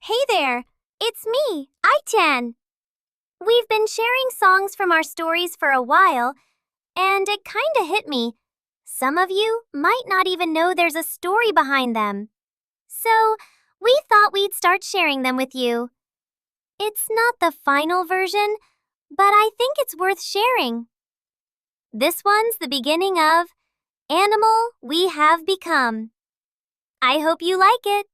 Hey there, it's me, Aitan. We've been sharing songs from our stories for a while, and it kinda hit me. Some of you might not even know there's a story behind them. So, we thought we'd start sharing them with you. It's not the final version, but I think it's worth sharing. This one's the beginning of Animal We Have Become. I hope you like it.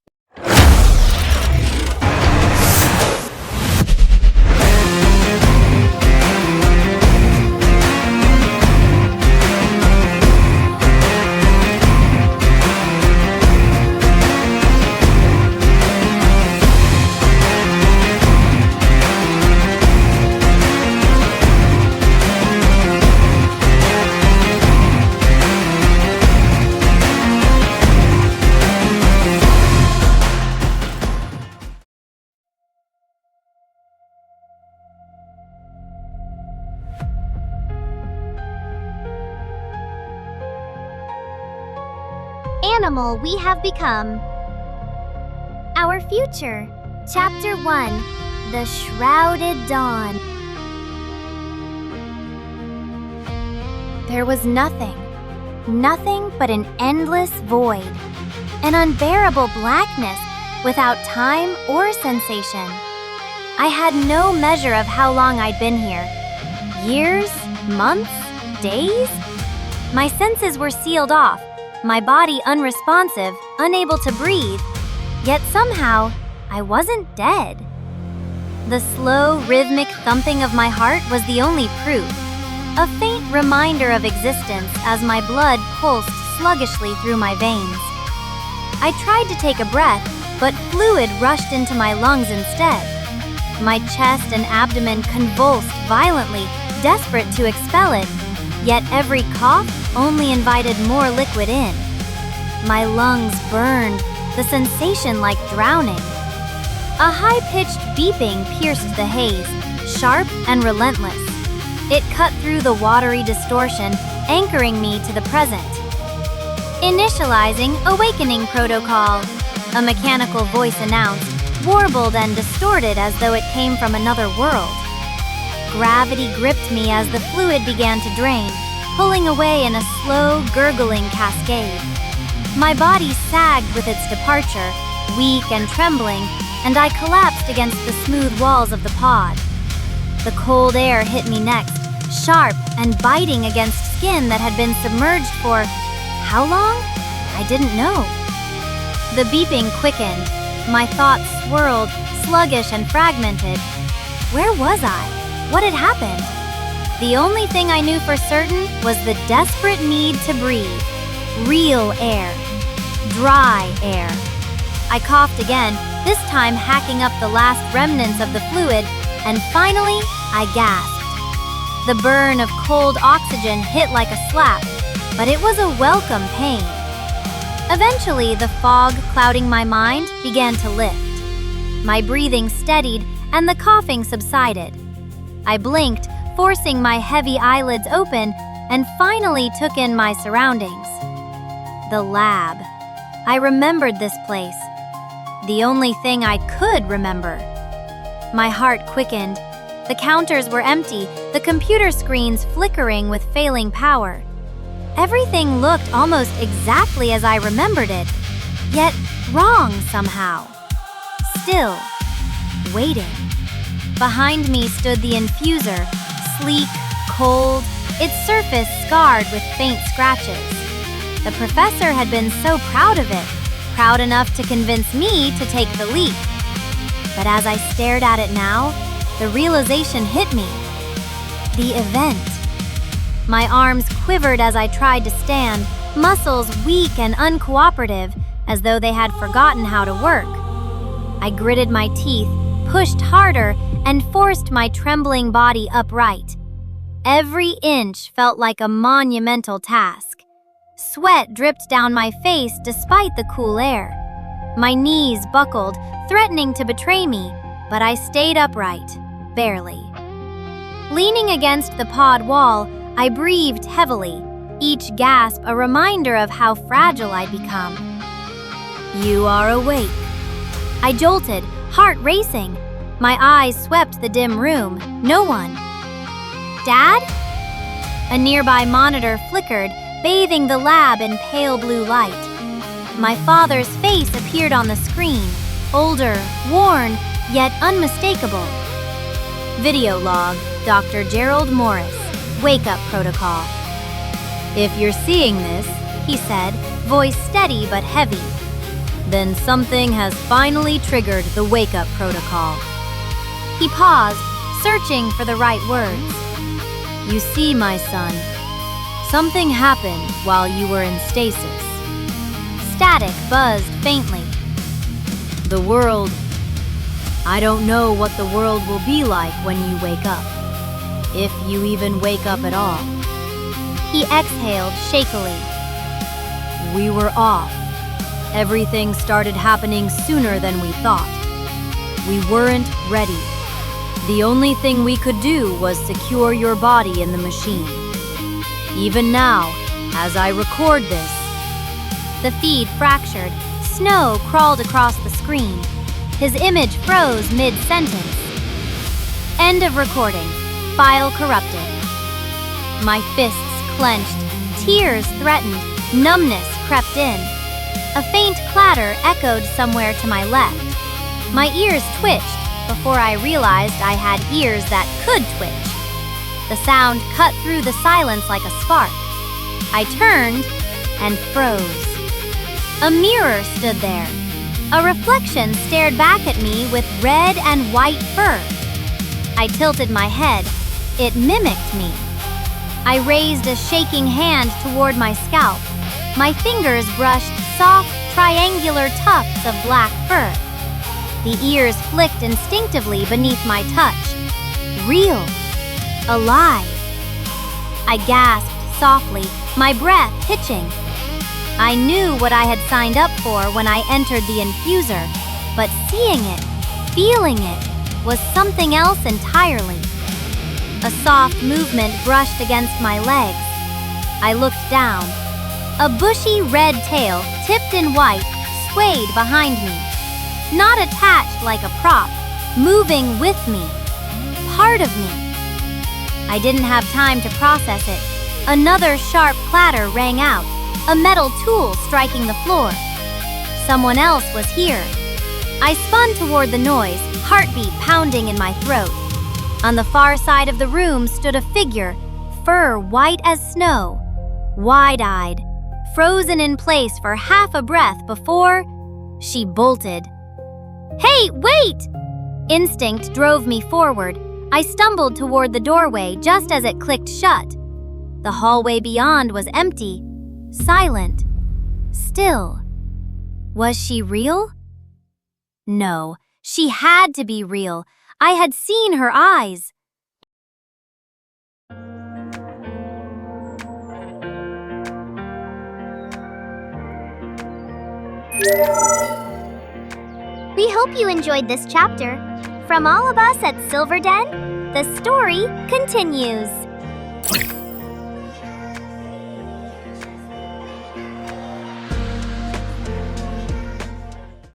Animal We Have Become. Our Future, Chapter 1, The Shrouded Dawn. There was nothing but an endless void, an unbearable blackness without time or sensation. I had no measure of how long I'd been here. Years? Months? Days? My senses were sealed off, my body unresponsive, unable to breathe, yet somehow I wasn't dead. The slow, rhythmic thumping of my heart was the only proof, a faint reminder of existence as my blood pulsed sluggishly through my veins. I tried to take a breath, but fluid rushed into my lungs instead. My chest and abdomen convulsed violently, desperate to expel it, yet every cough only invited more liquid in. My lungs burned, the sensation like drowning. A high-pitched beeping pierced the haze, sharp and relentless. It cut through the watery distortion, anchoring me to the present. Initializing awakening protocol, a mechanical voice announced, warbled and distorted as though it came from another world. Gravity gripped me as the fluid began to drain, pulling away in a slow, gurgling cascade. My body sagged with its departure, weak and trembling, and I collapsed against the smooth walls of the pod. The cold air hit me next, sharp and biting against skin that had been submerged for how long? I didn't know. The beeping quickened. My thoughts swirled, sluggish and fragmented. Where was I? What had happened? The only thing I knew for certain was the desperate need to breathe. Real air. Dry air. I coughed again, this time hacking up the last remnants of the fluid, and finally, I gasped. The burn of cold oxygen hit like a slap, but it was a welcome pain. Eventually, the fog clouding my mind began to lift. My breathing steadied, and the coughing subsided. I blinked, forcing my heavy eyelids open, and finally took in my surroundings. The lab. I remembered this place. The only thing I could remember. My heart quickened. The counters were empty, the computer screens flickering with failing power. Everything looked almost exactly as I remembered it, yet wrong somehow. Still, waiting. Behind me stood the infuser, sleek, cold, its surface scarred with faint scratches. The professor had been so proud of it, proud enough to convince me to take the leap. But as I stared at it now, the realization hit me. The event. My arms quivered as I tried to stand, muscles weak and uncooperative, as though they had forgotten how to work. I gritted my teeth, pushed harder, and forced my trembling body upright. Every inch felt like a monumental task. Sweat dripped down my face despite the cool air. My knees buckled, threatening to betray me, but I stayed upright, barely. Leaning against the pod wall, I breathed heavily, each gasp a reminder of how fragile I'd become. "You are awake." I jolted, heart racing. My eyes swept the dim room. No one. Dad? A nearby monitor flickered, bathing the lab in pale blue light. My father's face appeared on the screen, older, worn, yet unmistakable. Video log, Dr. Gerald Morris, wake-up protocol. If you're seeing this, he said, voice steady but heavy, then something has finally triggered the wake-up protocol. He paused, searching for the right words. You see, my son, something happened while you were in stasis. Static buzzed faintly. The world. I don't know what the world will be like when you wake up. If you even wake up at all. He exhaled shakily. We were off. Everything started happening sooner than we thought. We weren't ready. The only thing we could do was secure your body in the machine. Even now, as I record this, the feed fractured. Snow crawled across the screen. His image froze mid-sentence. End of recording. File corrupted. My fists clenched. Tears threatened. Numbness crept in. A faint clatter echoed somewhere to my left. My ears twitched before I realized I had ears that could twitch. The sound cut through the silence like a spark. I turned and froze. A mirror stood there. A reflection stared back at me with red and white fur. I tilted my head. It mimicked me. I raised a shaking hand toward my scalp. My fingers brushed soft, triangular tufts of black fur. The ears flicked instinctively beneath my touch. Real. Alive. I gasped softly, my breath hitching. I knew what I had signed up for when I entered the infuser, but seeing it, feeling it, was something else entirely. A soft movement brushed against my legs. I looked down. A bushy red tail, tipped in white, swayed behind me. Not attached like a prop, moving with me. Part of me. I didn't have time to process it. Another sharp clatter rang out, a metal tool striking the floor. Someone else was here. I spun toward the noise, heartbeat pounding in my throat. On the far side of the room stood a figure, fur white as snow, wide-eyed, frozen in place for half a breath before she bolted. Hey, wait! Instinct drove me forward. I stumbled toward the doorway just as it clicked shut. The hallway beyond was empty, silent, still. Was she real? No, she had to be real. I had seen her eyes. We hope you enjoyed this chapter. From all of us at Silverden, the story continues.